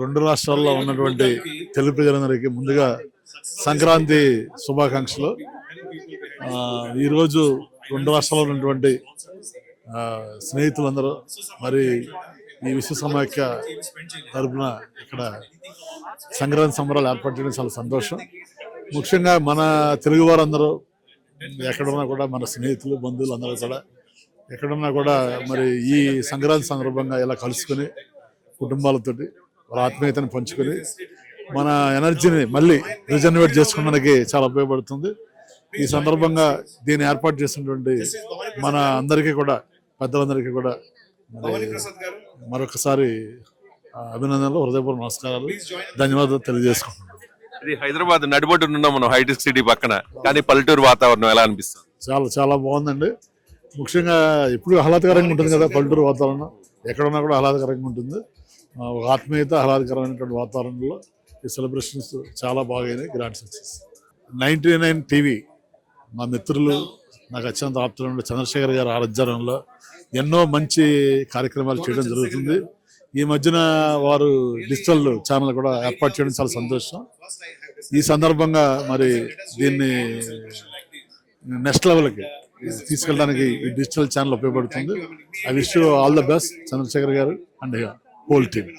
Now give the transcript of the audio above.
రెండు రాష్ట్రాల్లో ఉన్నటువంటి తెలుగు ప్రజలందరికీ ముందుగా సంక్రాంతి శుభాకాంక్షలు. ఈరోజు రెండు రాష్ట్రాల్లో ఉన్నటువంటి స్నేహితులందరూ మరి ఈ విశ్వ సమాఖ్య తరపున ఇక్కడ సంక్రాంతి సంబరాలు ఏర్పాటు చేయడం చాలా సంతోషం. ముఖ్యంగా మన తెలుగు వారందరూ ఎక్కడున్నా కూడా మన స్నేహితులు బంధువులు అందరూ కూడా ఎక్కడున్నా కూడా మరి ఈ సంక్రాంతి సందర్భంగా ఇలా కలుసుకొని కుటుంబాలతోటి వాళ్ళ ఆత్మీయతను పంచుకొని మన ఎనర్జీని మళ్ళీ రిజనరేట్ చేసుకోవడానికి చాలా ఉపయోగపడుతుంది. ఈ సందర్భంగా దీన్ని ఏర్పాటు చేసినటువంటి మన అందరికీ కూడా పెద్దలందరికీ కూడా మరొకసారి అభినందనలు, హృదయపూర్వక నమస్కారాలు, ధన్యవాదాలు తెలియజేసుకుంటున్నాను. ఇది హైదరాబాద్ నడిబొడ్డున ఉన్నాం మనం, హైటెక్ సిటీ పక్కన. కానీ పల్లెటూరు వాతావరణం ఎలా అనిపిస్తుంది? చాలా చాలా బాగుందండి. ముఖ్యంగా ఇప్పుడు ఆహ్లాదకరంగా ఉంటుంది కదా పల్లెటూరు వాతావరణం. ఎక్కడున్నా కూడా ఆహ్లాదకరంగా ఉంటుంది. ఒక ఆత్మీయత, ఆహ్లాదకరమైనటువంటి వాతావరణంలో ఈ సెలబ్రేషన్స్ చాలా బాగైనాయి. Grand success. 99 టీవీ మా మిత్రులు, నాకు అత్యంత ఆప్తులు చంద్రశేఖర్ గారి ఆధ్వర్యంలో ఎన్నో మంచి కార్యక్రమాలు చేయడం జరుగుతుంది. ఈ మధ్యన వారు డిజిటల్ ఛానల్ కూడా ఏర్పాటు చేయడం చాలా సంతోషం. ఈ సందర్భంగా మరి దీన్ని నెక్స్ట్ లెవెల్కి తీసుకెళ్ళడానికి ఈ డిజిటల్ ఛానల్ ఉపయోగపడుతుంది. I wish you all the best Chandrashekar garu and whole team.